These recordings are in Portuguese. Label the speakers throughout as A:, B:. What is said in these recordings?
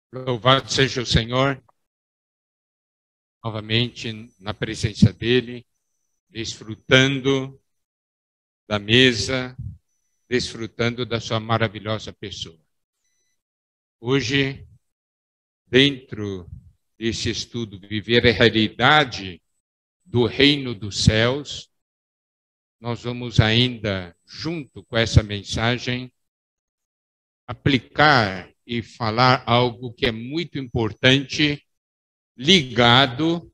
A: Louvado seja o Senhor, novamente na presença dEle, desfrutando da mesa, desfrutando da sua maravilhosa pessoa. Hoje, dentro desse estudo, Viver a Realidade do Reino dos Céus, nós vamos ainda, junto com essa mensagem, aplicar e falar algo que é muito importante, ligado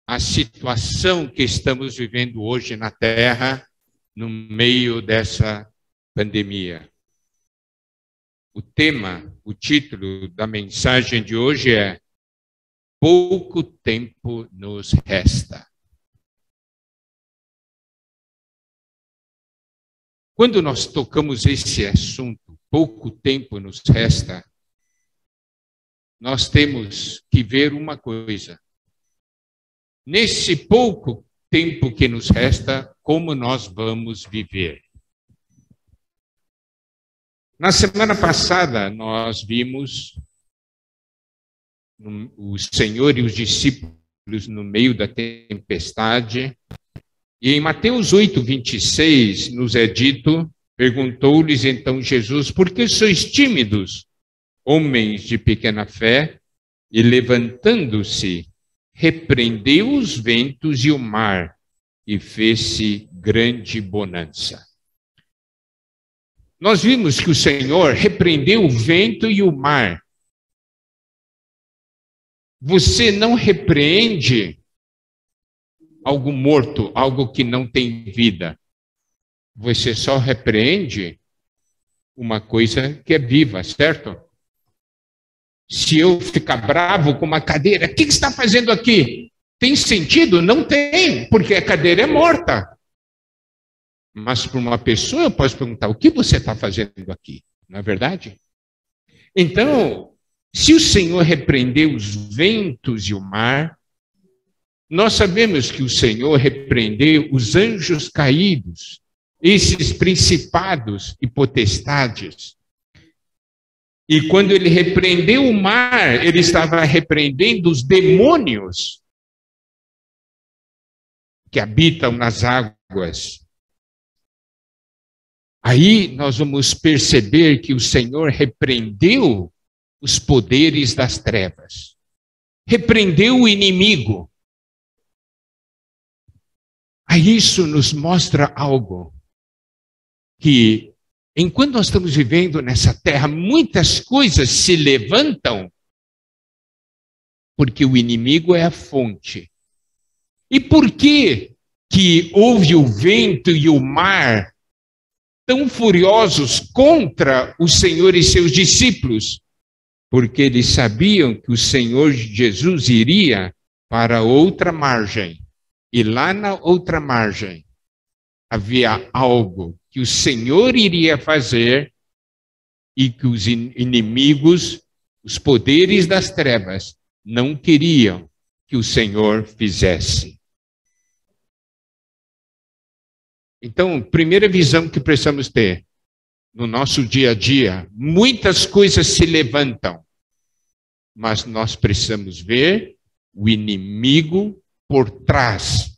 A: à situação que estamos vivendo hoje na Terra, no meio dessa pandemia. O tema, o título da mensagem de hoje é Pouco Tempo Nos Resta. Quando nós tocamos esse assunto, pouco tempo nos resta, nós temos que ver uma coisa. Nesse pouco tempo que nos resta, como nós vamos viver? Na semana passada, nós vimos o Senhor e os discípulos no meio da tempestade. E em Mateus 8:26 nos é dito, perguntou-lhes então Jesus, por que sois tímidos, homens de pequena fé? E levantando-se, repreendeu os ventos e o mar, e fez-se grande bonança. Nós vimos que o Senhor repreendeu o vento e o mar. Você não repreende algo morto, algo que não tem vida. Você só repreende uma coisa que é viva, certo? Se eu ficar bravo com uma cadeira, o que você está fazendo aqui? Tem sentido? Não tem, porque a cadeira é morta. Mas para uma pessoa eu posso perguntar, o que você está fazendo aqui? Não é verdade? Então, se o Senhor repreendeu os ventos e o mar, nós sabemos que o Senhor repreendeu os anjos caídos, esses principados e potestades. E quando ele repreendeu o mar, ele estava repreendendo os demônios que habitam nas águas. Aí nós vamos perceber que o Senhor repreendeu os poderes das trevas, repreendeu o inimigo. Aí isso nos mostra algo, que enquanto nós estamos vivendo nessa terra, muitas coisas se levantam, porque o inimigo é a fonte. E por que houve o vento e o mar tão furiosos contra o Senhor e seus discípulos? Porque eles sabiam que o Senhor Jesus iria para outra margem. E lá na outra margem havia algo que o Senhor iria fazer e que os inimigos, os poderes das trevas, não queriam que o Senhor fizesse. Então, primeira visão que precisamos ter no nosso dia a dia, muitas coisas se levantam, mas nós precisamos ver o inimigo por trás,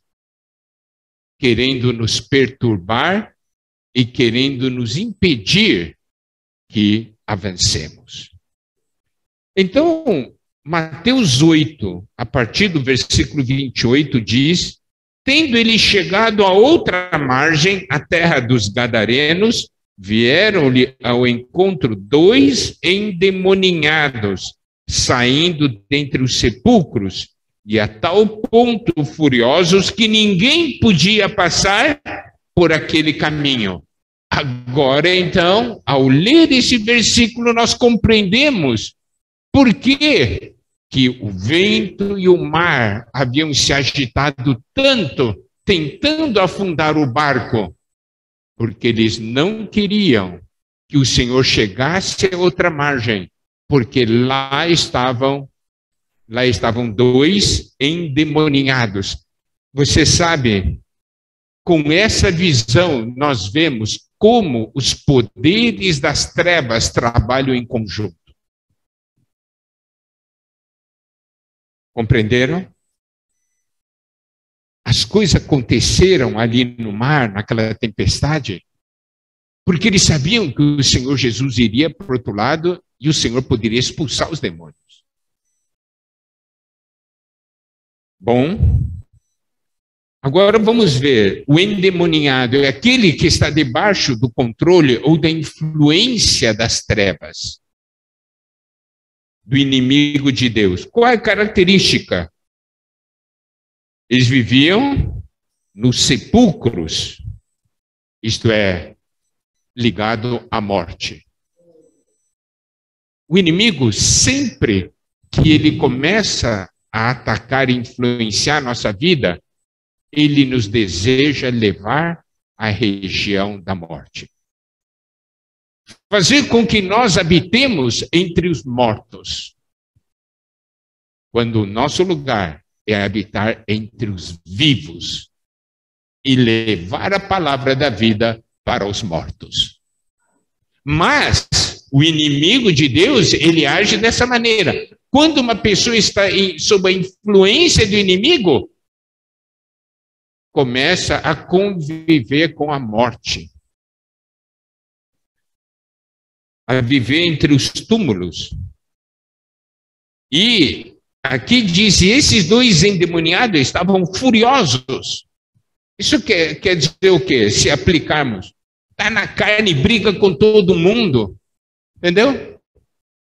A: querendo nos perturbar e querendo nos impedir que avancemos. Então, Mateus 8, a partir do versículo 28, diz, tendo ele chegado a outra margem, a terra dos Gadarenos, vieram-lhe ao encontro 2 endemoninhados, saindo dentre os sepulcros, e a tal ponto furiosos que ninguém podia passar por aquele caminho. Agora, então, ao ler esse versículo, nós compreendemos por que o vento e o mar haviam se agitado tanto, tentando afundar o barco, porque eles não queriam que o Senhor chegasse a outra margem, porque lá estavam 2 endemoninhados. Você sabe, com essa visão, nós vemos como os poderes das trevas trabalham em conjunto. Compreenderam? As coisas aconteceram ali no mar, naquela tempestade, porque eles sabiam que o Senhor Jesus iria para o outro lado e o Senhor poderia expulsar os demônios. Bom, agora vamos ver. O endemoniado é aquele que está debaixo do controle ou da influência das trevas, do inimigo de Deus. Qual é a característica? Eles viviam nos sepulcros, isto é, ligado à morte. O inimigo, sempre que ele começa a atacar e influenciar a nossa vida, ele nos deseja levar à região da morte. Fazer com que nós habitemos entre os mortos, quando o nosso lugar é habitar entre os vivos e levar a palavra da vida para os mortos. Mas o inimigo de Deus, ele age dessa maneira. Quando uma pessoa está sob a influência do inimigo, começa a conviver com a morte, a viver entre os túmulos. E aqui diz, esses dois endemoniados estavam furiosos. Isso quer dizer o quê? Se aplicarmos, está na carne, briga com todo mundo, entendeu?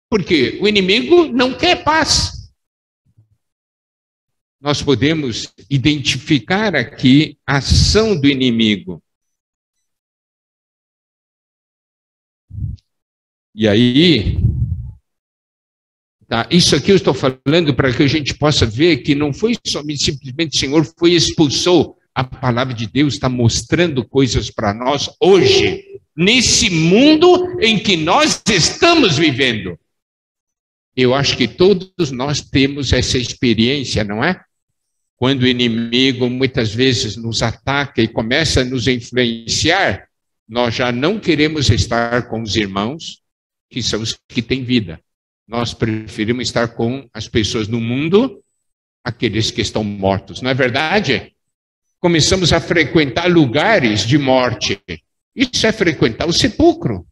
A: Porque o inimigo não quer paz. Nós podemos identificar aqui a ação do inimigo. E aí, tá, isso aqui eu estou falando para que a gente possa ver que não foi somente simplesmente o Senhor foi e expulsou. A palavra de Deus está mostrando coisas para nós hoje, nesse mundo em que nós estamos vivendo. Eu acho que todos nós temos essa experiência, não é? Quando o inimigo muitas vezes nos ataca e começa a nos influenciar, nós já não queremos estar com os irmãos, que são os que têm vida. Nós preferimos estar com as pessoas no mundo, aqueles que estão mortos. Não é verdade? Começamos a frequentar lugares de morte. Isso é frequentar o sepulcro.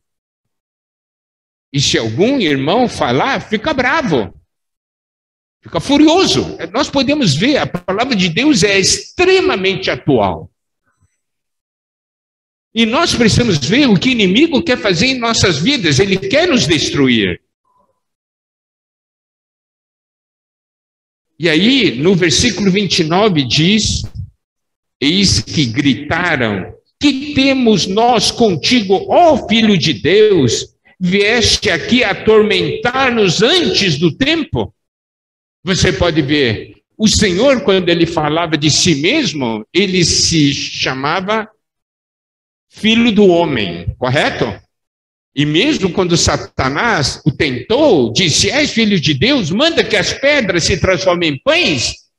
A: E se algum irmão falar, fica bravo. Fica furioso. Nós podemos ver, a palavra de Deus é extremamente atual. E nós precisamos ver o que o inimigo quer fazer em nossas vidas. Ele quer nos destruir. E aí, no versículo 29 diz, eis que gritaram, que temos nós contigo, ó Filho de Deus, vieste aqui atormentar-nos antes do tempo? Você pode ver, o Senhor, quando ele falava de si mesmo, ele se chamava Filho do Homem, correto? E mesmo quando Satanás o tentou, disse, és filho de Deus, manda que as pedras se transformem em pães.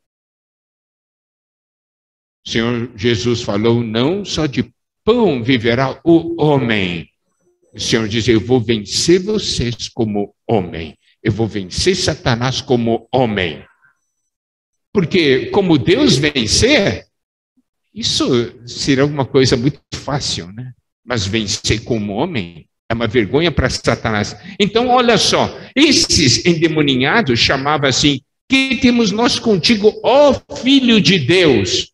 A: O Senhor Jesus falou, não só de pão viverá o homem. O Senhor diz, eu vou vencer vocês como homem. Eu vou vencer Satanás como homem. Porque como Deus vencer, isso será uma coisa muito fácil, né? Mas vencer como homem é uma vergonha para Satanás. Então, olha só, esses endemoniados chamavam assim, que temos nós contigo, ó Filho de Deus?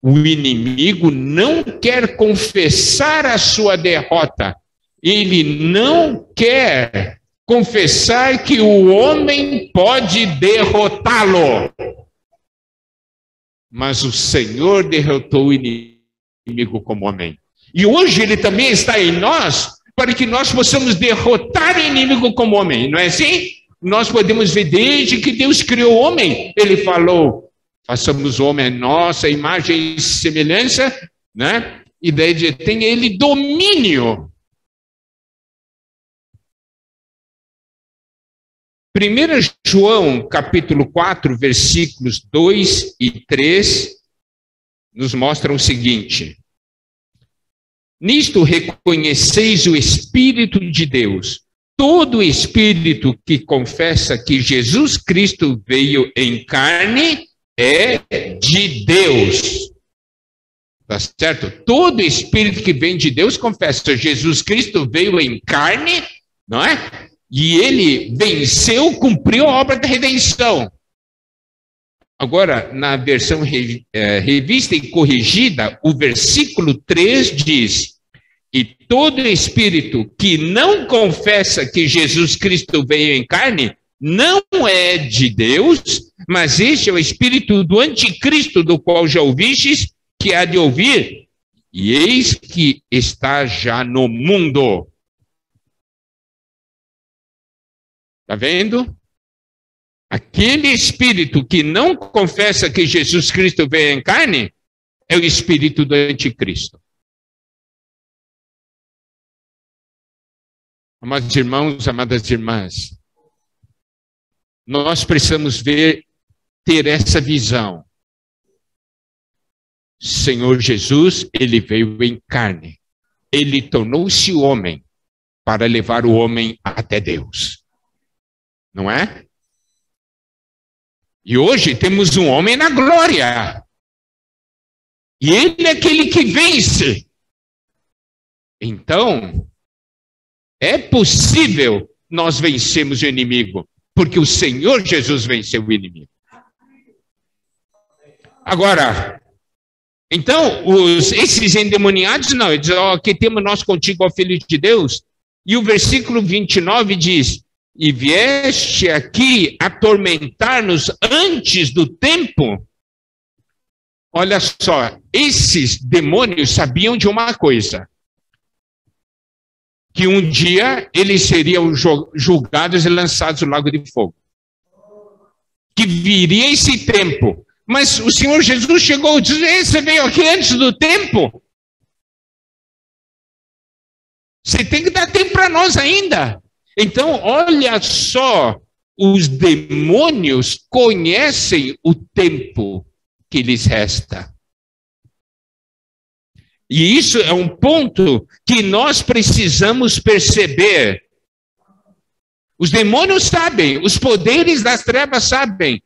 A: O inimigo não quer confessar a sua derrota. Ele não quer confessar que o homem pode derrotá-lo. Mas o Senhor derrotou o inimigo como homem. E hoje ele também está em nós, para que nós possamos derrotar o inimigo como homem. Não é assim? Nós podemos ver desde que Deus criou o homem. Ele falou, façamos o homem a nossa imagem e semelhança, né? E daí tem ele domínio. 1 João, capítulo 4, versículos 2 e 3, nos mostram o seguinte. Nisto reconheceis o Espírito de Deus. todo espírito que confessa que Jesus Cristo veio em carne é de Deus. Tá certo? Todo espírito que vem de Deus confessa: Jesus Cristo veio em carne, não é? E ele venceu, cumpriu a obra da redenção. Agora, na versão revista e corrigida, o versículo 3 diz: e todo espírito que não confessa que Jesus Cristo veio em carne não é de Deus, mas este é o espírito do anticristo, do qual já ouvistes, que há de ouvir, e eis que está já no mundo. Está vendo? Aquele espírito que não confessa que Jesus Cristo veio em carne é o espírito do anticristo. Amados irmãos, amadas irmãs, nós precisamos ter essa visão. Senhor Jesus, ele veio em carne. Ele tornou-se homem para levar o homem até Deus. Não é? E hoje temos um homem na glória. E ele é aquele que vence. Então, é possível nós vencermos o inimigo, porque o Senhor Jesus venceu o inimigo. Agora, então, esses endemoniados, não, eles dizem: ó, que temos nós contigo, ó Filho de Deus. E o versículo 29 diz: e vieste aqui atormentar-nos antes do tempo. Olha só, esses demônios sabiam de uma coisa: que um dia eles seriam julgados e lançados no lago de fogo. Que viria esse tempo. Mas o Senhor Jesus chegou e disse: você veio aqui antes do tempo? Você tem que dar tempo para nós ainda. Então, olha só, os demônios conhecem o tempo que lhes resta. E isso é um ponto que nós precisamos perceber. Os demônios sabem, os poderes das trevas sabem,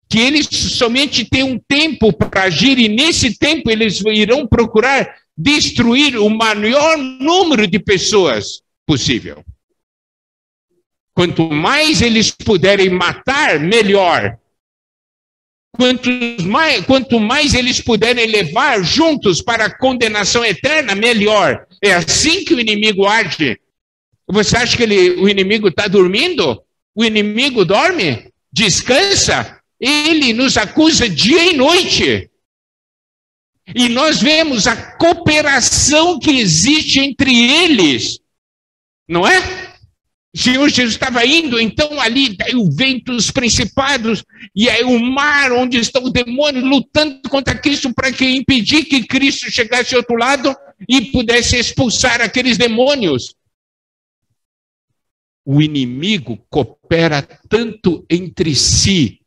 A: que eles somente têm um tempo para agir, e nesse tempo eles irão procurar destruir o maior número de pessoas possível. Quanto mais eles puderem matar, melhor. Quanto mais eles puderem levar juntos para a condenação eterna, melhor. É assim que o inimigo age. Você acha que o inimigo está dormindo? O inimigo dorme? Descansa? Ele nos acusa dia e noite. E nós vemos a cooperação que existe entre eles. Não é? O Senhor Jesus estava indo, então ali, daí o vento, os principados, e aí o mar, onde estão os demônios, lutando contra Cristo para impedir que Cristo chegasse ao outro lado e pudesse expulsar aqueles demônios. O inimigo coopera tanto entre si,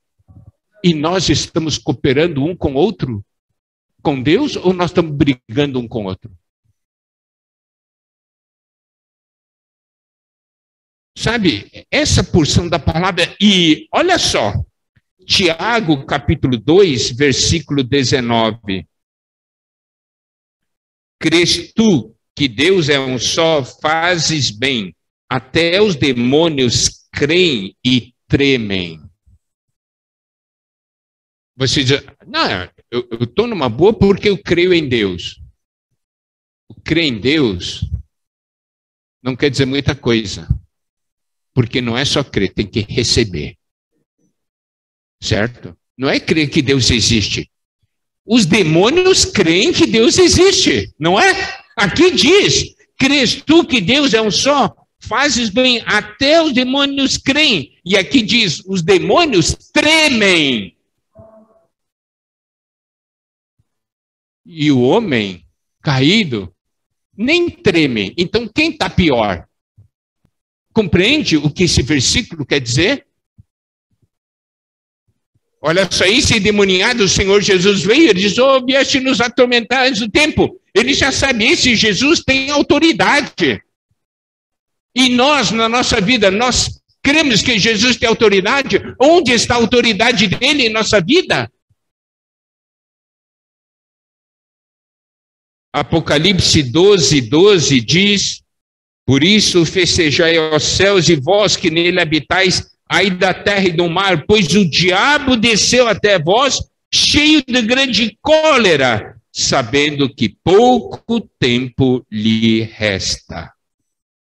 A: e nós estamos cooperando um com o outro, com Deus, ou nós estamos brigando um com o outro? Sabe, essa porção da palavra, e olha só, Tiago capítulo 2, versículo 19. Crês tu que Deus é um só, fazes bem, até os demônios creem e tremem. Você diz: não, eu estou numa boa porque eu creio em Deus. O crer em Deus não quer dizer muita coisa. Porque não é só crer, tem que receber. Certo? Não é crer que Deus existe. Os demônios creem que Deus existe, não é? Aqui diz: crês tu que Deus é um só? Fazes bem, até os demônios creem. E aqui diz: os demônios tremem. E o homem caído nem treme. Então quem está pior? Compreende o que esse versículo quer dizer? Olha só, esse endemoniado, o Senhor Jesus veio, ele diz: oh, vieste nos atormentar antes do tempo. Ele já sabe, esse Jesus tem autoridade. E nós, na nossa vida, nós cremos que Jesus tem autoridade? Onde está a autoridade dele em nossa vida? Apocalipse 12:12 diz: por isso festejai aos céus e vós que nele habitais, ai da terra e do mar, pois o diabo desceu até vós, cheio de grande cólera, sabendo que pouco tempo lhe resta.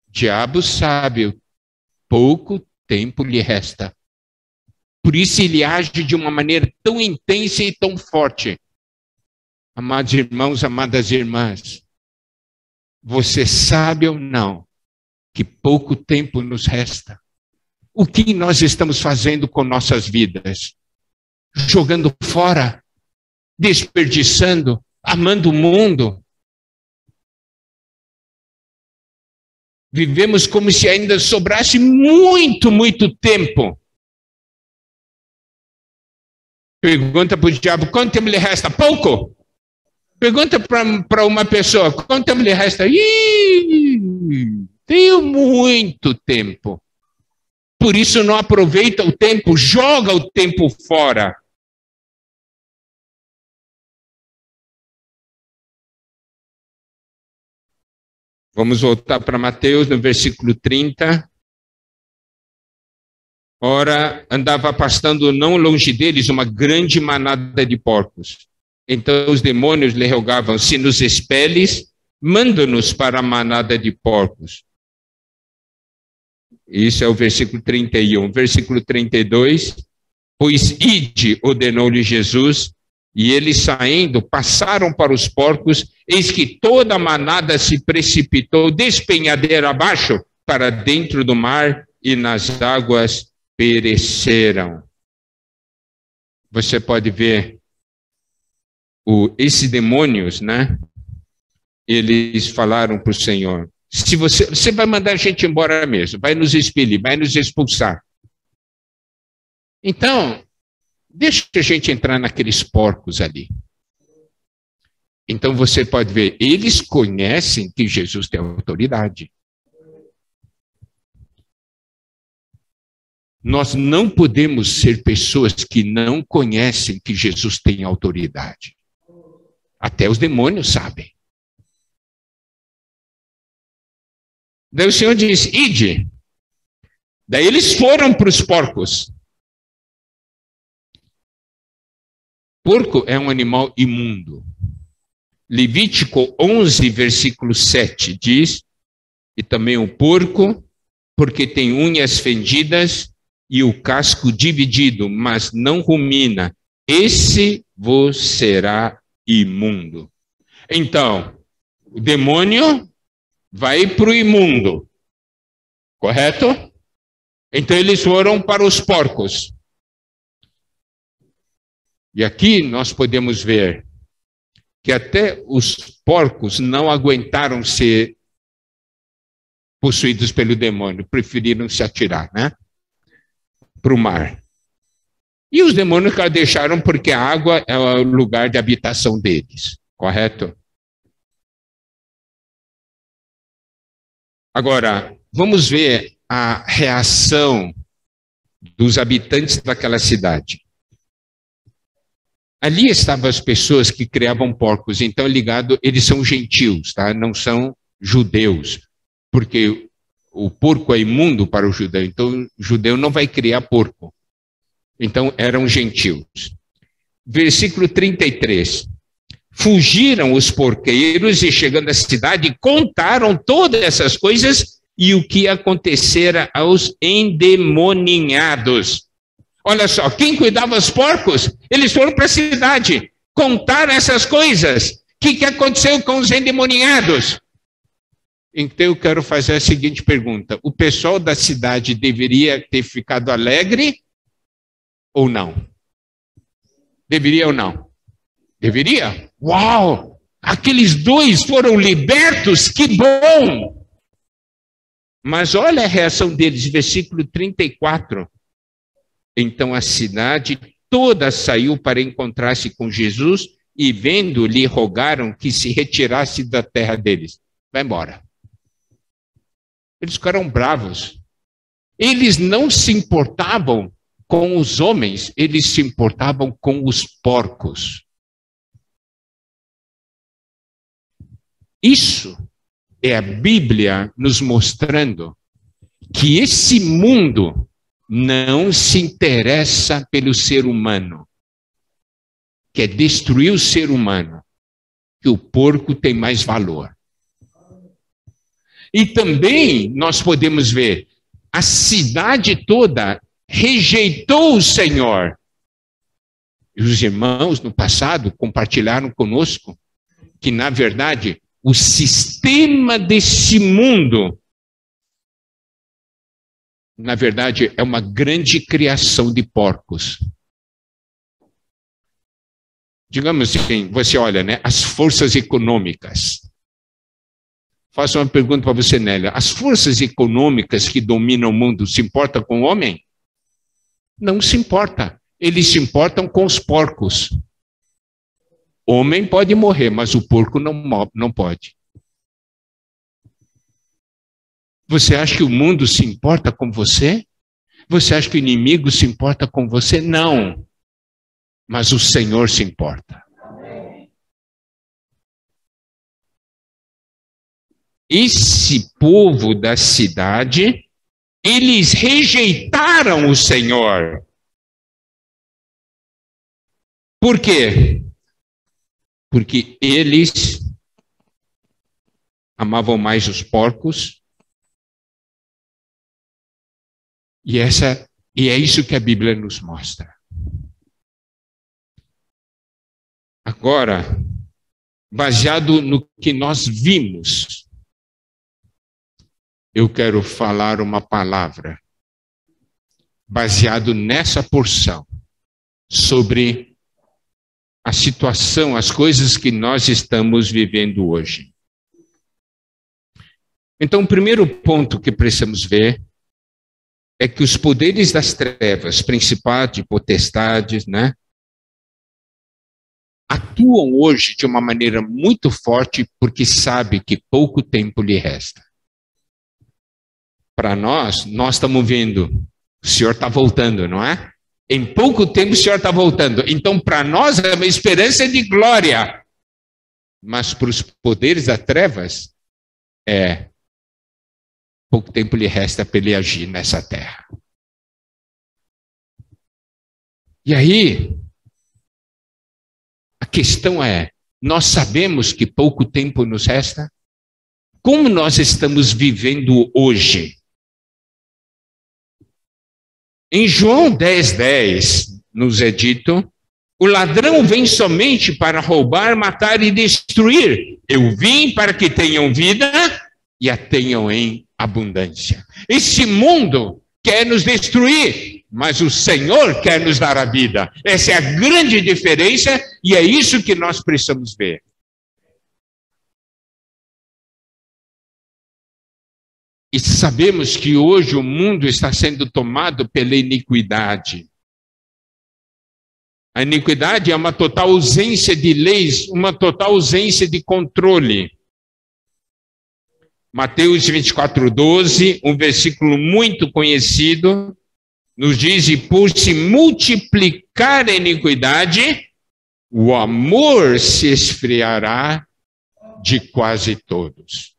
A: O diabo sabe, pouco tempo lhe resta. Por isso ele age de uma maneira tão intensa e tão forte. Amados irmãos, amadas irmãs, você sabe ou não que pouco tempo nos resta? O que nós estamos fazendo com nossas vidas? Jogando fora, desperdiçando, amando o mundo. Vivemos como se ainda sobrasse muito, muito tempo. Pergunta para o diabo, quanto tempo lhe resta? Pouco. Pergunta para uma pessoa, quanto tempo lhe resta? Tenho muito tempo. Por isso não aproveita o tempo, joga o tempo fora. Vamos voltar para Mateus, no versículo 30. Ora, andava pastando não longe deles uma grande manada de porcos. Então os demônios lhe rogavam, se nos expeles, manda-nos para a manada de porcos. Isso é o versículo 31. Versículo 32, pois ide, ordenou-lhe Jesus, e eles saindo, passaram para os porcos, eis que toda a manada se precipitou despenhadeira abaixo, para dentro do mar, e nas águas pereceram. Você pode ver esses demônios, né? Eles falaram para o Senhor, se você vai mandar a gente embora mesmo, vai nos expelir, vai nos expulsar. Então, deixa a gente entrar naqueles porcos ali. Então você pode ver, eles conhecem que Jesus tem autoridade. Nós não podemos ser pessoas que não conhecem que Jesus tem autoridade. Até os demônios sabem. Daí o Senhor diz, ide. Daí eles foram para os porcos. Porco é um animal imundo. Levítico 11, versículo 7 diz, e também o porco, porque tem unhas fendidas e o casco dividido, mas não rumina, esse vos será imundo. Então, o demônio vai para o imundo, correto? Então eles foram para os porcos. E aqui nós podemos ver que até os porcos não aguentaram ser possuídos pelo demônio, preferiram se atirar, né? Para o mar. E os demônios que deixaram porque a água é o lugar de habitação deles, correto? Agora, vamos ver a reação dos habitantes daquela cidade. Ali estavam as pessoas que criavam porcos, então eles são gentios, tá? Não são judeus, porque o porco é imundo para o judeu, então o judeu não vai criar porco. Então eram gentios. Versículo 33. Fugiram os porqueiros e chegando à cidade contaram todas essas coisas e o que acontecera aos endemoninhados. Olha só, quem cuidava dos porcos? Eles foram para a cidade, contaram essas coisas. O que aconteceu com os endemoniados? Então eu quero fazer a seguinte pergunta. O pessoal da cidade deveria ter ficado alegre ou não? Deveria ou não? Deveria? Uau! Aqueles dois foram libertos, que bom! Mas olha a reação deles, versículo 34. Então a cidade toda saiu para encontrar-se com Jesus e vendo, lhe rogaram que se retirasse da terra deles. Vai embora. Eles ficaram bravos. Eles não se importavam com os homens, eles se importavam com os porcos. Isso é a Bíblia nos mostrando que esse mundo não se interessa pelo ser humano, quer destruir o ser humano, que o porco tem mais valor. E também nós podemos ver, a cidade toda rejeitou o Senhor. E os irmãos no passado compartilharam conosco que, na verdade, o sistema desse mundo, na verdade, é uma grande criação de porcos. Digamos assim, você olha, né, as forças econômicas. Faço uma pergunta para você, Nélia. As forças econômicas que dominam o mundo se importam com o homem? Não se importa. Eles se importam com os porcos. Homem pode morrer, mas o porco não pode. Você acha que o mundo se importa com você? Você acha que o inimigo se importa com você? Não. Mas o Senhor se importa. Esse povo da cidade, eles rejeitaram o Senhor. Por quê? Porque eles amavam mais os porcos. E é isso que a Bíblia nos mostra. Agora, baseado no que nós vimos, eu quero falar uma palavra baseado nessa porção sobre a situação, as coisas que nós estamos vivendo hoje. Então, o primeiro ponto que precisamos ver é que os poderes das trevas, principados e potestades, né, atuam hoje de uma maneira muito forte porque sabe que pouco tempo lhe resta. Para nós estamos vendo, o Senhor está voltando, não é? Em pouco tempo o Senhor está voltando. Então, para nós é uma esperança de glória. Mas para os poderes das trevas, pouco tempo lhe resta para ele agir nessa terra. E aí, a questão é, nós sabemos que pouco tempo nos resta? Como nós estamos vivendo hoje? Em João 10:10, nos é dito, o ladrão vem somente para roubar, matar e destruir. Eu vim para que tenham vida e a tenham em abundância. Esse mundo quer nos destruir, mas o Senhor quer nos dar a vida. Essa é a grande diferença e é isso que nós precisamos ver. E sabemos que hoje o mundo está sendo tomado pela iniquidade. A iniquidade é uma total ausência de leis, uma total ausência de controle. Mateus 24:12, um versículo muito conhecido, nos diz: e por se multiplicar a iniquidade, o amor se esfriará de quase todos.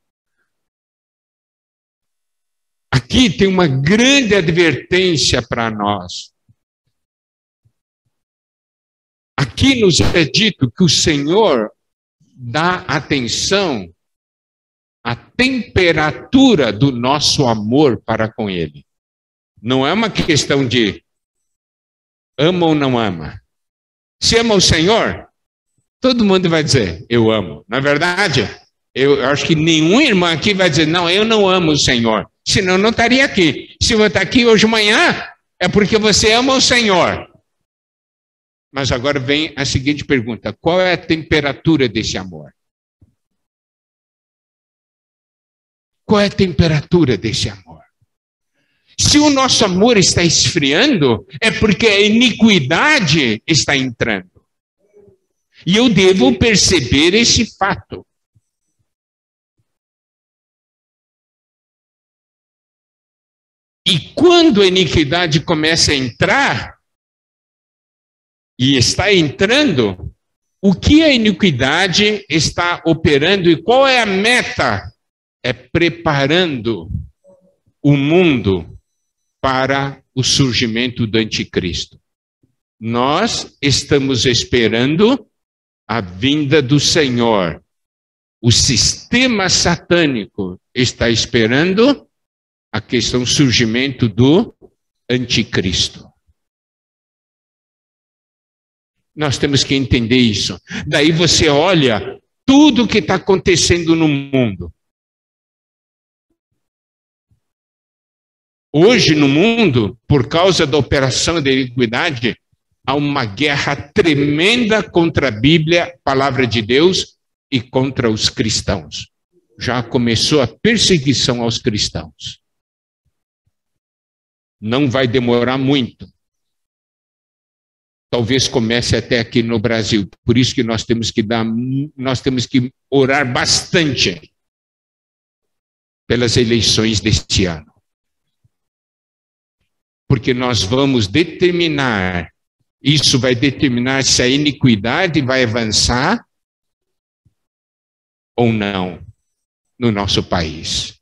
A: Aqui tem uma grande advertência para nós. Aqui nos é dito que o Senhor dá atenção à temperatura do nosso amor para com Ele. Não é uma questão de ama ou não ama. Se ama o Senhor, todo mundo vai dizer, eu amo. Na verdade, eu acho que nenhum irmão aqui vai dizer, não, eu não amo o Senhor. Senão eu não estaria aqui. Se eu estar aqui hoje de manhã, é porque você ama o Senhor. Mas agora vem a seguinte pergunta, qual é a temperatura desse amor? Qual é a temperatura desse amor? Se o nosso amor está esfriando, é porque a iniquidade está entrando. E eu devo perceber esse fato. E quando a iniquidade começa a entrar, e está entrando, o que a iniquidade está operando e qual é a meta? É preparando o mundo para o surgimento do anticristo. Nós estamos esperando a vinda do Senhor. O sistema satânico está esperando a questão do surgimento do anticristo. Nós temos que entender isso. Daí você olha tudo o que está acontecendo no mundo. Hoje no mundo, por causa da operação da iniquidade, há uma guerra tremenda contra a Bíblia, palavra de Deus, e contra os cristãos. Já começou a perseguição aos cristãos. Não vai demorar muito. Talvez comece até aqui no Brasil. Por isso que nós temos que orar bastante pelas eleições deste ano. Porque nós vamos determinar, isso vai determinar se a iniquidade vai avançar ou não no nosso país.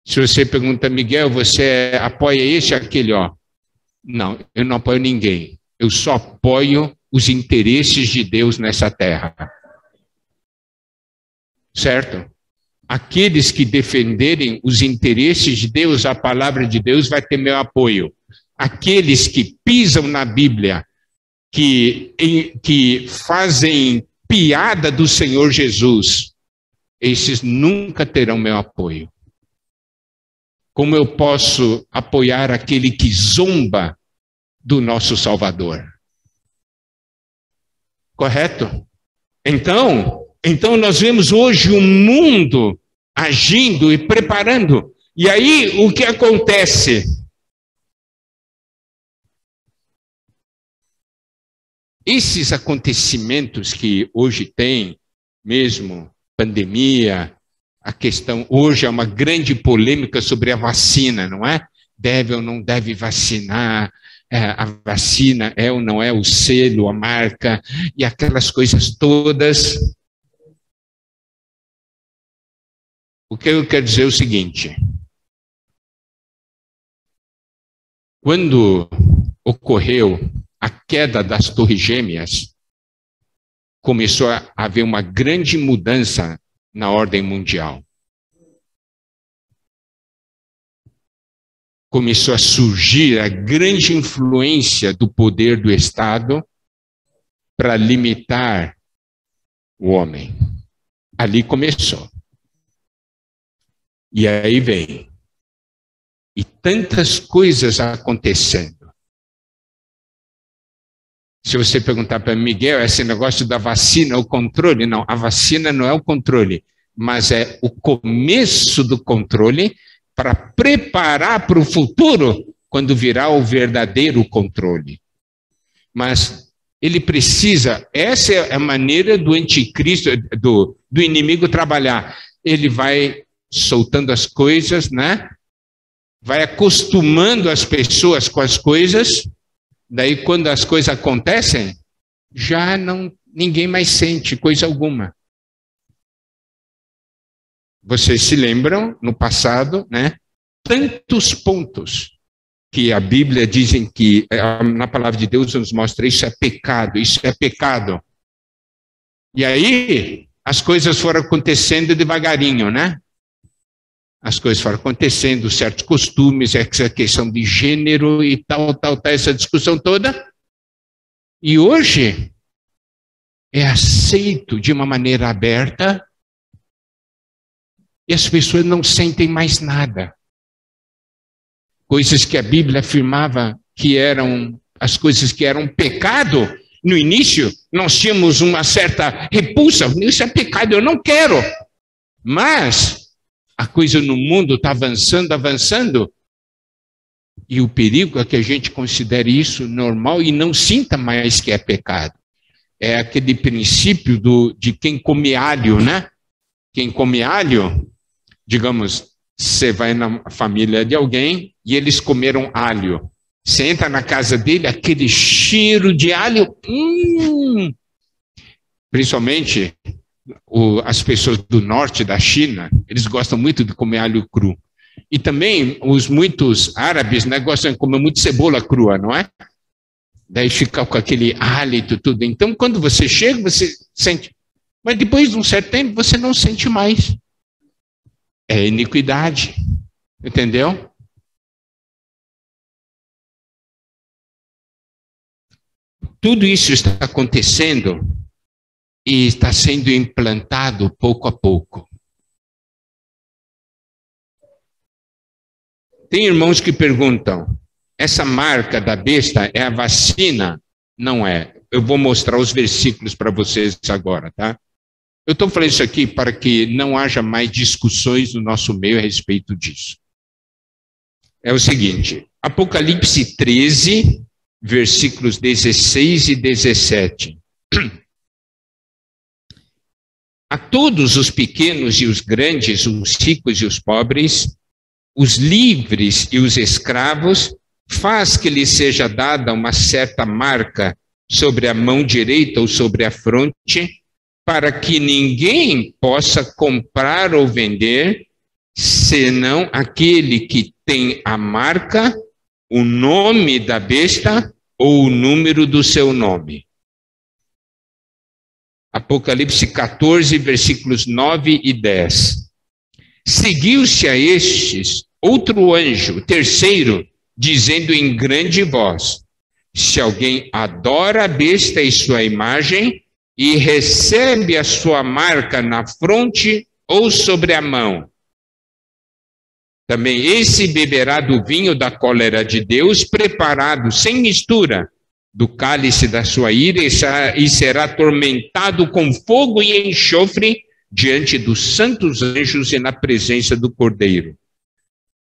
A: Se você pergunta, Miguel, você apoia esse ou aquele, ó? Não, eu não apoio ninguém. Eu só apoio os interesses de Deus nessa terra. Certo? Aqueles que defenderem os interesses de Deus, a palavra de Deus, vai ter meu apoio. Aqueles que pisam na Bíblia, que fazem piada do Senhor Jesus, esses nunca terão meu apoio. Como eu posso apoiar aquele que zomba do nosso Salvador? Correto? Então nós vemos hoje o mundo agindo e preparando. E aí o que acontece? Esses acontecimentos que hoje tem, mesmo pandemia, a questão hoje é uma grande polêmica sobre a vacina, não é? Deve ou não deve vacinar, a vacina é ou não é o selo, a marca, e aquelas coisas todas. O que eu quero dizer é o seguinte: quando ocorreu a queda das Torres Gêmeas, começou a haver uma grande mudança na ordem mundial. Começou a surgir a grande influência do poder do Estado para limitar o homem. Ali começou. E aí vem. E tantas coisas acontecendo. Se você perguntar para Miguel, esse negócio da vacina, o controle, não, a vacina não é o controle, mas é o começo do controle para preparar para o futuro, quando virá o verdadeiro controle. Mas ele precisa, essa é a maneira do anticristo, do inimigo trabalhar. Ele vai soltando as coisas, né? Vai acostumando as pessoas com as coisas. Daí, quando as coisas acontecem, já ninguém mais sente coisa alguma. Vocês se lembram, no passado, né? Tantos pontos que a Bíblia dizem que, na palavra de Deus nos mostra, isso é pecado, isso é pecado. E aí, as coisas foram acontecendo devagarinho, né? As coisas foram acontecendo, certos costumes, essa questão de gênero e tal, essa discussão toda. E hoje é aceito de uma maneira aberta e as pessoas não sentem mais nada. Coisas que a Bíblia afirmava que eram as coisas que eram pecado, no início nós tínhamos uma certa repulsa. Isso é pecado, eu não quero. Mas a coisa no mundo está avançando, e o perigo é que a gente considere isso normal e não sinta mais que é pecado. É aquele princípio de quem come alho, né? Quem come alho, digamos, Você vai na família de alguém e eles comeram alho. Você entra na casa dele, aquele cheiro de alho. Principalmente as pessoas do norte da China, eles gostam muito de comer alho cru. E também muitos árabes, né, gostam de comer muito cebola crua, não é? Daí fica com aquele hálito tudo. Então, quando você chega, você sente. Mas depois de um certo tempo, você não sente mais. É iniquidade. Entendeu? Tudo isso está acontecendo e está sendo implantado pouco a pouco. Tem irmãos que perguntam, essa marca da besta é a vacina? Não é. Eu vou mostrar os versículos para vocês agora, tá? Eu estou falando isso aqui para que não haja mais discussões no nosso meio a respeito disso. É o seguinte, Apocalipse 13, versículos 16 e 17. A todos os pequenos e os grandes, os ricos e os pobres, os livres e os escravos, faz que lhes seja dada uma certa marca sobre a mão direita ou sobre a fronte, para que ninguém possa comprar ou vender, senão aquele que tem a marca, o nome da besta ou o número do seu nome. Apocalipse 14, versículos 9 e 10. Seguiu-se a estes outro anjo, terceiro, dizendo em grande voz: se alguém adora a besta e sua imagem, e recebe a sua marca na fronte ou sobre a mão, também esse beberá do vinho da cólera de Deus, preparado sem mistura, do cálice da sua ira, e será atormentado com fogo e enxofre diante dos santos anjos e na presença do Cordeiro.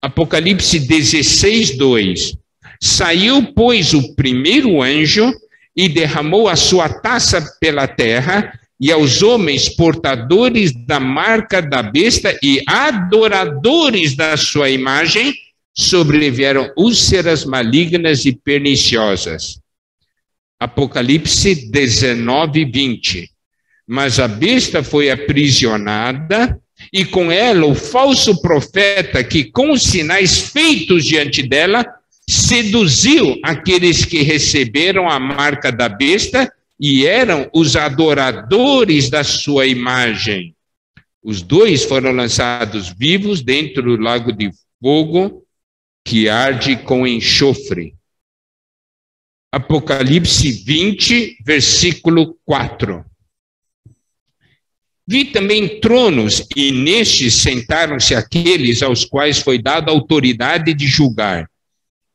A: Apocalipse 16, 2. Saiu, pois, o primeiro anjo e derramou a sua taça pela terra, e aos homens portadores da marca da besta e adoradores da sua imagem sobrevieram úlceras malignas e perniciosas. Apocalipse 19, 20. Mas a besta foi aprisionada, e com ela o falso profeta que, com os sinais feitos diante dela, seduziu aqueles que receberam a marca da besta e eram os adoradores da sua imagem. Os dois foram lançados vivos dentro do lago de fogo que arde com enxofre. Apocalipse 20, versículo 4. Vi também tronos, e nestes sentaram-se aqueles aos quais foi dada autoridade de julgar.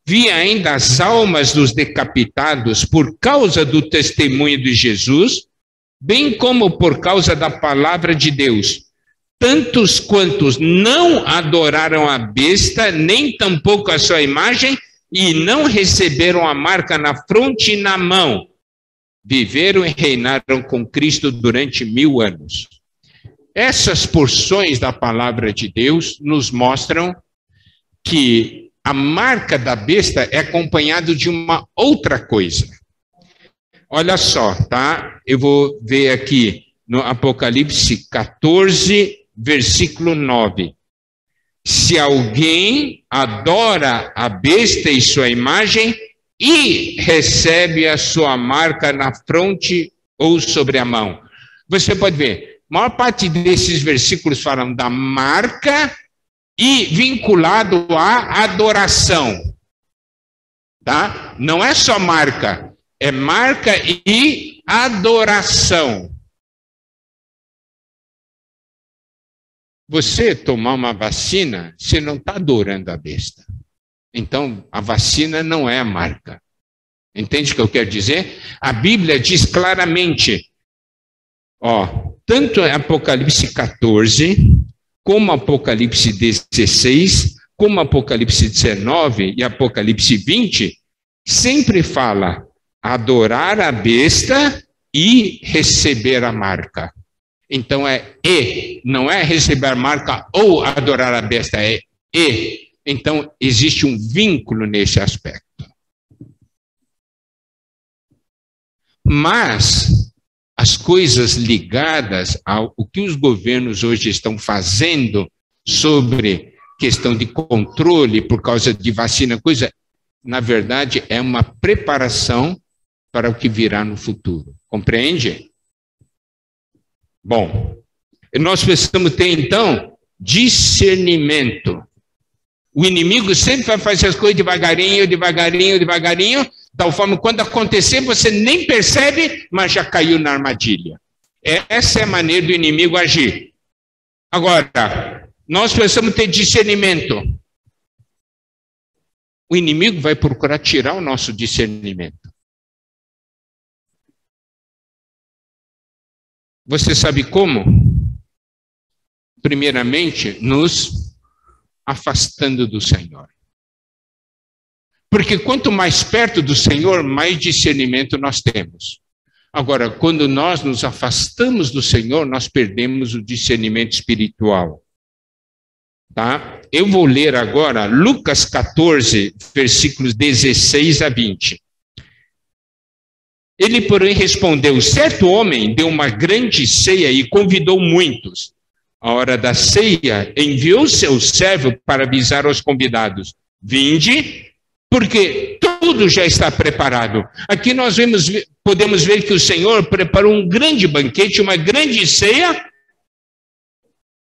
A: Vi ainda as almas dos decapitados por causa do testemunho de Jesus, bem como por causa da palavra de Deus. Tantos quantos não adoraram a besta, nem tampouco a sua imagem, e não receberam a marca na fronte e na mão, viveram e reinaram com Cristo durante 1000 anos. Essas porções da palavra de Deus nos mostram que a marca da besta é acompanhado de uma outra coisa. Olha só, tá? Eu vou ver aqui no Apocalipse 14, versículo 9. Se alguém adora a besta e sua imagem e recebe a sua marca na fronte ou sobre a mão. Você pode ver, a maior parte desses versículos falam da marca e vinculado à adoração, tá? Não é só marca, é marca e adoração. Você tomar uma vacina, você não está adorando a besta. Então, a vacina não é a marca. Entende o que eu quero dizer? A Bíblia diz claramente, tanto em Apocalipse 14, como Apocalipse 16, como Apocalipse 19 e Apocalipse 20, sempre fala adorar a besta e receber a marca. Então não é receber a marca ou adorar a besta, é E, então, existe um vínculo nesse aspecto. Mas as coisas ligadas ao que os governos hoje estão fazendo sobre questão de controle por causa de vacina, coisa, na verdade, é uma preparação para o que virá no futuro. Compreende? Bom, nós precisamos ter, então, discernimento. O inimigo sempre vai fazer as coisas devagarinho, devagarinho, devagarinho, de tal forma que quando acontecer você nem percebe, mas já caiu na armadilha. Essa é a maneira do inimigo agir. Agora, nós precisamos ter discernimento. O inimigo vai procurar tirar o nosso discernimento. Você sabe como? Primeiramente, nos afastando do Senhor. Porque quanto mais perto do Senhor, mais discernimento nós temos. Agora, quando nós nos afastamos do Senhor, nós perdemos o discernimento espiritual. Tá? Eu vou ler agora Lucas 14, versículos 16 a 20. Ele, porém, respondeu: certo homem deu uma grande ceia e convidou muitos. À hora da ceia, enviou seu servo para avisar aos convidados: vinde, porque tudo já está preparado. Aqui nós podemos ver que o Senhor preparou um grande banquete, uma grande ceia,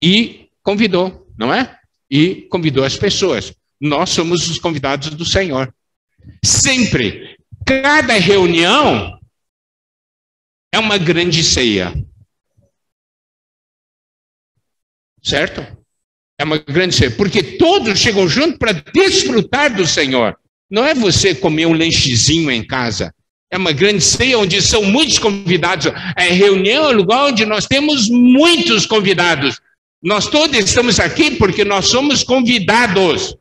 A: e convidou, não é? E convidou as pessoas. Nós somos os convidados do Senhor. Sempre, cada reunião é uma grande ceia. Certo? É uma grande ceia, porque todos chegam juntos para desfrutar do Senhor. Não é você comer um lanchezinho em casa. É uma grande ceia onde são muitos convidados. A reunião é um lugar onde nós temos muitos convidados. Nós todos estamos aqui porque nós somos convidados.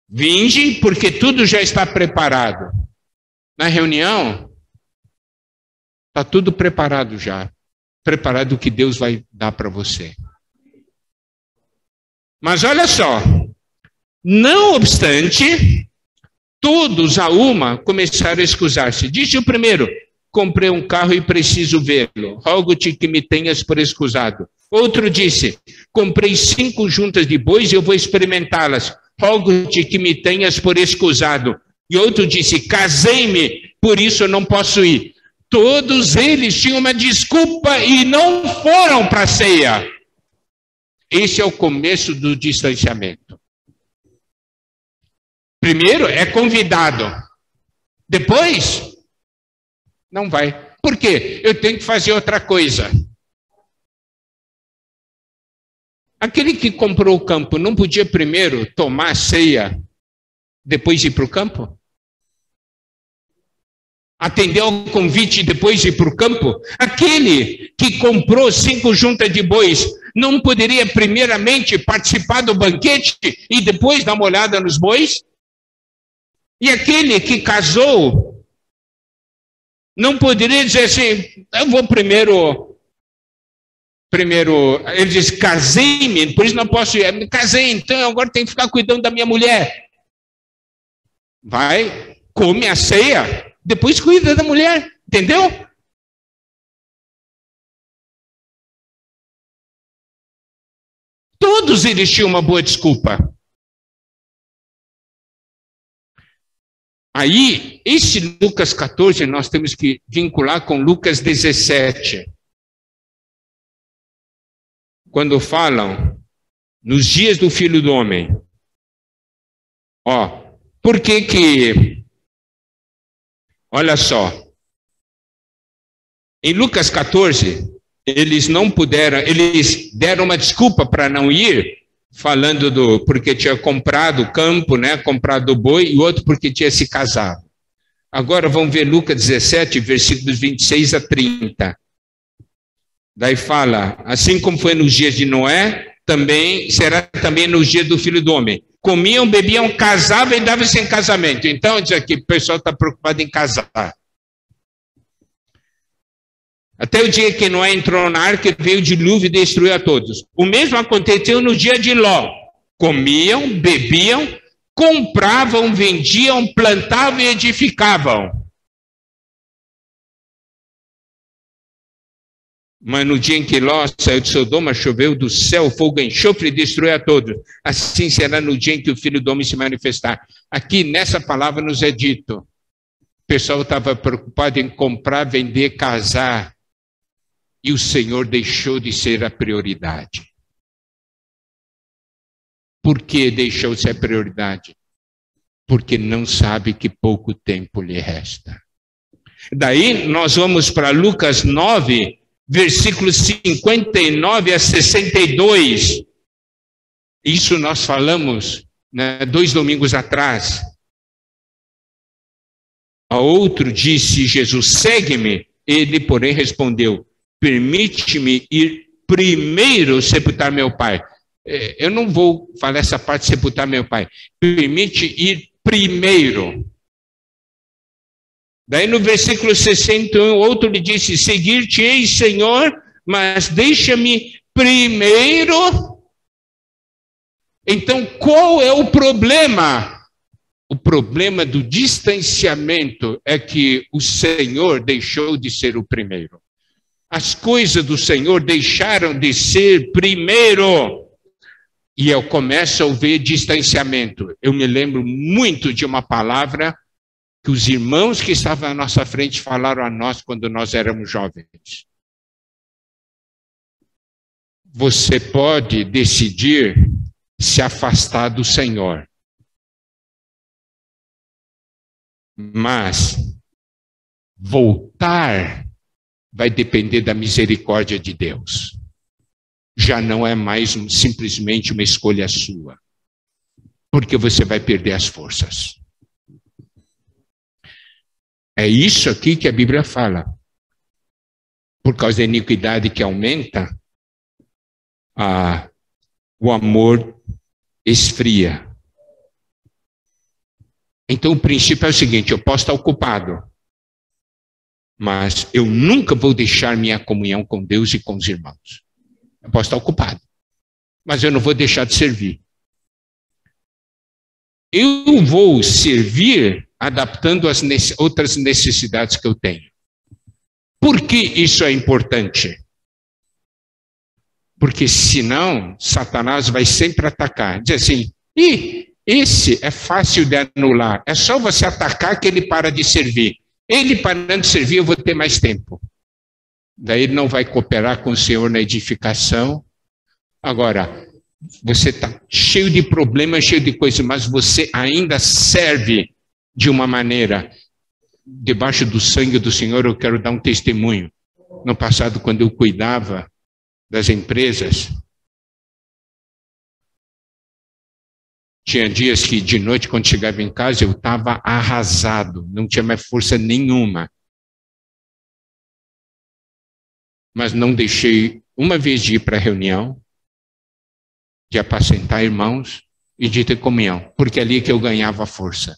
A: Vinde, porque tudo já está preparado. Na reunião, está tudo preparado já. Preparado o que Deus vai dar para você. Mas olha só, não obstante, todos a uma começaram a excusar-se. Disse o primeiro: comprei um carro e preciso vê-lo. Rogo-te que me tenhas por excusado. Outro disse: comprei 5 juntas de bois e eu vou experimentá-las. Rogo-te que me tenhas por excusado. E outro disse: casei-me, por isso eu não posso ir. Todos eles tinham uma desculpa e não foram para a ceia. Esse é o começo do distanciamento. Primeiro é convidado. Depois, não vai. Por quê? Eu tenho que fazer outra coisa. Aquele que comprou o campo não podia primeiro tomar a ceia, depois ir para o campo? Atender ao convite e depois ir para o campo? Aquele que comprou 5 juntas de bois não poderia primeiramente participar do banquete e depois dar uma olhada nos bois? E aquele que casou não poderia dizer assim: eu vou primeiro, ele diz: casei-me, por isso não posso ir. Me casei, então agora tenho que ficar cuidando da minha mulher. Vai, come a ceia, depois cuida da mulher, entendeu? Todos eles tinham uma boa desculpa. Aí, esse Lucas 14, nós temos que vincular com Lucas 17. Quando falam nos dias do Filho do Homem. Ó, por que olha só. Em Lucas 14, eles não puderam, eles deram uma desculpa para não ir, falando porque tinha comprado o campo, né, comprado o boi, e outro porque tinha se casado. Agora vamos ver Lucas 17, versículos 26 a 30. Daí fala: assim como foi nos dias de Noé, também será também nos dias do Filho do Homem. Comiam, bebiam, casavam e davam-se em casamento. Então, diz aqui, o pessoal está preocupado em casar. Até o dia que Noé entrou na arca, veio o dilúvio e destruiu a todos. O mesmo aconteceu no dia de Ló. Comiam, bebiam, compravam, vendiam, plantavam e edificavam. Mas no dia em que Ló saiu de Sodoma, choveu do céu fogo, enxofre e destruiu a todos. Assim será no dia em que o Filho do Homem se manifestar. Aqui nessa palavra nos é dito. O pessoal estava preocupado em comprar, vender, casar. E o Senhor deixou de ser a prioridade. Por que deixou de ser a prioridade? Porque não sabe que pouco tempo lhe resta. Daí nós vamos para Lucas 9, versículos 59 a 62. Isso nós falamos, né, 2 domingos atrás. A outro disse Jesus, segue-me. Ele, porém, respondeu, permite-me ir primeiro sepultar meu pai. Eu não vou falar essa parte de sepultar meu pai. Permite ir primeiro. Daí no versículo 61, outro lhe disse, seguir-te-ei, Senhor, mas deixa-me primeiro. Então, qual é o problema? O problema do distanciamento é que o Senhor deixou de ser o primeiro. As coisas do Senhor deixaram de ser primeiro. E eu começo a ver distanciamento. Eu me lembro muito de uma palavra que os irmãos que estavam à nossa frente falaram a nós quando nós éramos jovens. Você pode decidir se afastar do Senhor. Mas voltar vai depender da misericórdia de Deus. Já não é mais simplesmente uma escolha sua. Porque você vai perder as forças. É isso aqui que a Bíblia fala. Por causa da iniquidade que aumenta, o amor esfria. Então o princípio é o seguinte, eu posso estar ocupado, mas eu nunca vou deixar minha comunhão com Deus e com os irmãos. Eu posso estar ocupado, mas eu não vou deixar de servir. Eu vou servir adaptando as outras necessidades que eu tenho. Por que isso é importante? Porque senão Satanás vai sempre atacar. Diz assim, esse é fácil de anular. É só você atacar que ele para de servir. Ele parando de servir, eu vou ter mais tempo. Daí ele não vai cooperar com o Senhor na edificação. Agora, você está cheio de problemas, cheio de coisas, mas você ainda serve de uma maneira. Debaixo do sangue do Senhor, eu quero dar um testemunho. No passado, quando eu cuidava das empresas, tinha dias que de noite, quando chegava em casa, eu estava arrasado, não tinha mais força nenhuma. Mas não deixei uma vez de ir para a reunião, de apacentar irmãos e de ter comunhão, porque é ali que eu ganhava força.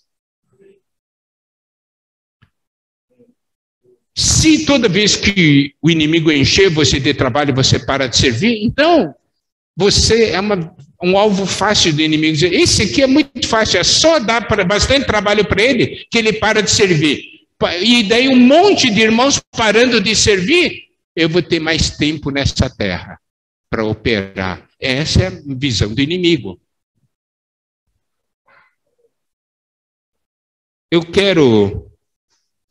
A: Se toda vez que o inimigo encher você de trabalho, você para de servir, então você é um alvo fácil do inimigo. Dizer, esse aqui é muito fácil, é só dar bastante trabalho para ele que ele para de servir. E daí um monte de irmãos parando de servir, eu vou ter mais tempo nessa terra para operar. Essa é a visão do inimigo. Eu quero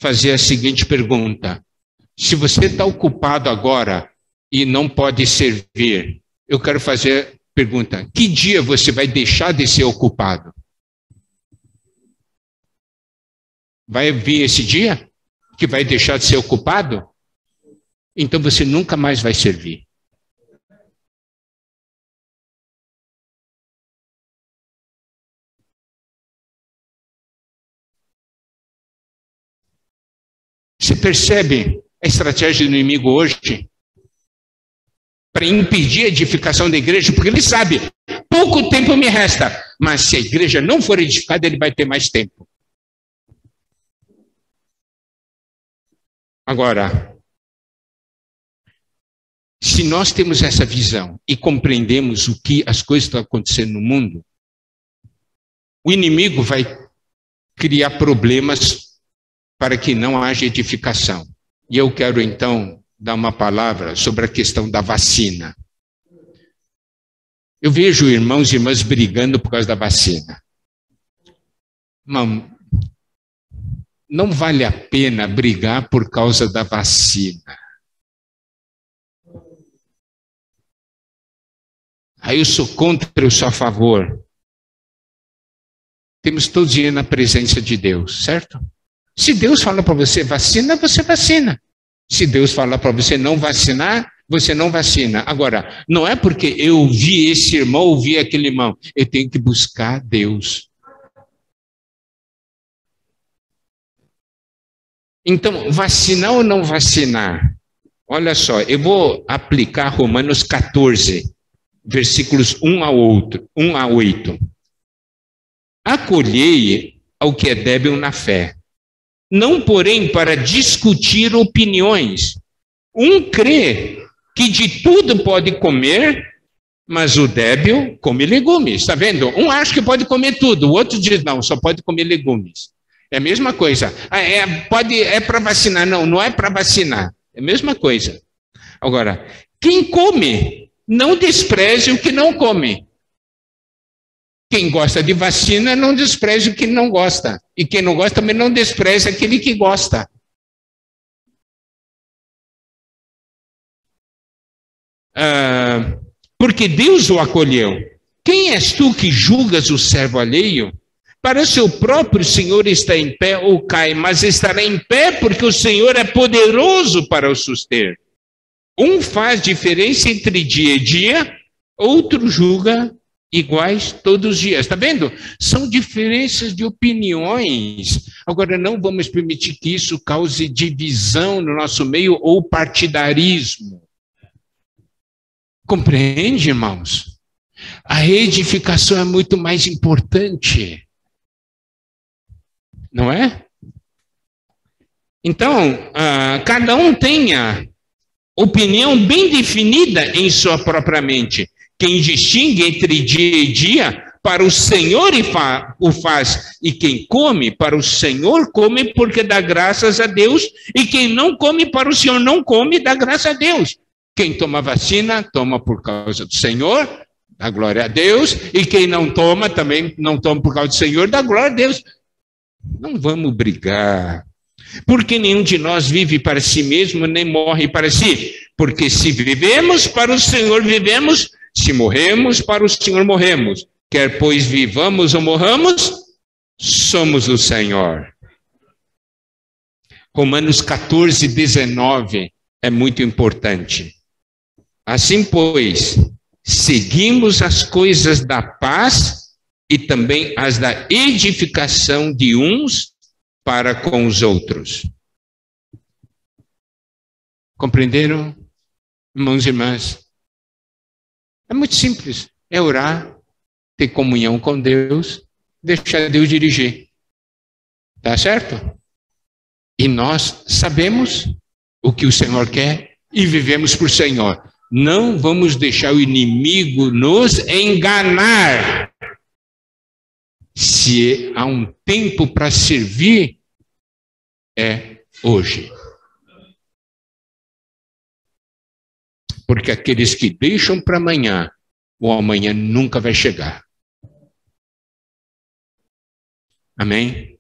A: fazer a seguinte pergunta. Se você está ocupado agora e não pode servir, eu quero fazer a pergunta. Que dia você vai deixar de ser ocupado? Vai vir esse dia que vai deixar de ser ocupado? Então você nunca mais vai servir. Você percebe a estratégia do inimigo hoje para impedir a edificação da igreja? Porque ele sabe, pouco tempo me resta, mas se a igreja não for edificada, ele vai ter mais tempo. Agora, Se nós temos essa visão e compreendemos o que as coisas estão acontecendo no mundo, o inimigo vai criar problemas para que não haja edificação. E eu quero, então, dar uma palavra sobre a questão da vacina. Eu vejo irmãos e irmãs brigando por causa da vacina. Não vale a pena brigar por causa da vacina. Aí eu sou contra, eu sou a favor. Temos todos ir na presença de Deus, certo? Se Deus fala para você vacina, você vacina. Se Deus fala para você não vacinar, você não vacina. Agora, não é porque eu vi esse irmão, ouvi aquele irmão. Eu tenho que buscar Deus. Então, vacinar ou não vacinar? Olha só, eu vou aplicar Romanos 14, versículos 1 a 8. Acolhei ao que é débil na fé, não porém para discutir opiniões. Um crê que de tudo pode comer, mas o débil come legumes. Está vendo? Um acha que pode comer tudo, o outro diz não, só pode comer legumes. É a mesma coisa. É para vacinar. Não, não é para vacinar. É a mesma coisa. Agora, quem come, não despreze o que não come. Quem gosta de vacina, não despreze o que não gosta. E quem não gosta também não despreze aquele que gosta. Porque Deus o acolheu. Quem és tu que julgas o servo alheio? Para o seu próprio Senhor está em pé ou cai, mas estará em pé porque o Senhor é poderoso para o suster. Um faz diferença entre dia e dia, outro julga iguais todos os dias. Está vendo? São diferenças de opiniões. Agora, não vamos permitir que isso cause divisão no nosso meio ou partidarismo. Compreende, irmãos? A edificação é muito mais importante. Não é? Então, cada um tenha opinião bem definida em sua própria mente. Quem distingue entre dia e dia, para o Senhor o faz. E quem come, para o Senhor come, porque dá graças a Deus. E quem não come, para o Senhor não come, dá graças a Deus. Quem toma vacina, toma por causa do Senhor, dá glória a Deus. E quem não toma, também não toma por causa do Senhor, dá glória a Deus. Não vamos brigar. Porque nenhum de nós vive para si mesmo, nem morre para si. Porque se vivemos, para o Senhor vivemos. Se morremos, para o Senhor morremos. Quer pois vivamos ou morramos, somos do Senhor. Romanos 14, 19 é muito importante. Assim, pois, seguimos as coisas da paz e também as da edificação de uns para com os outros. Compreenderam, irmãos e irmãs? É muito simples, é orar, ter comunhão com Deus, deixar Deus dirigir. Tá certo? E nós sabemos o que o Senhor quer e vivemos por Senhor. Não vamos deixar o inimigo nos enganar. Se há um tempo para servir, é hoje. Porque aqueles que deixam para amanhã, o amanhã nunca vai chegar. Amém?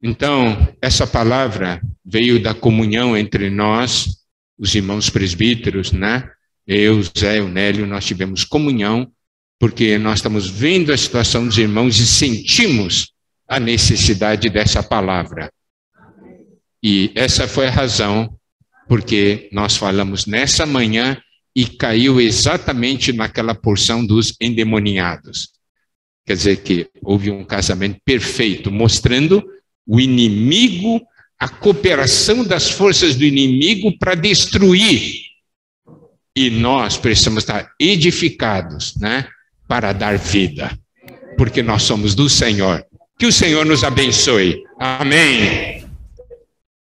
A: Então, essa palavra veio da comunhão entre nós, os irmãos presbíteros, né? Eu, Zé, o Nélio, nós tivemos comunhão, porque nós estamos vendo a situação dos irmãos e sentimos a necessidade dessa palavra. E essa foi a razão porque nós falamos nessa manhã e caiu exatamente naquela porção dos endemoniados. Quer dizer que houve um casamento perfeito, mostrando o inimigo, a cooperação das forças do inimigo para destruir. E nós precisamos estar edificados, né, para dar vida, porque nós somos do Senhor. Que o Senhor nos abençoe. Amém.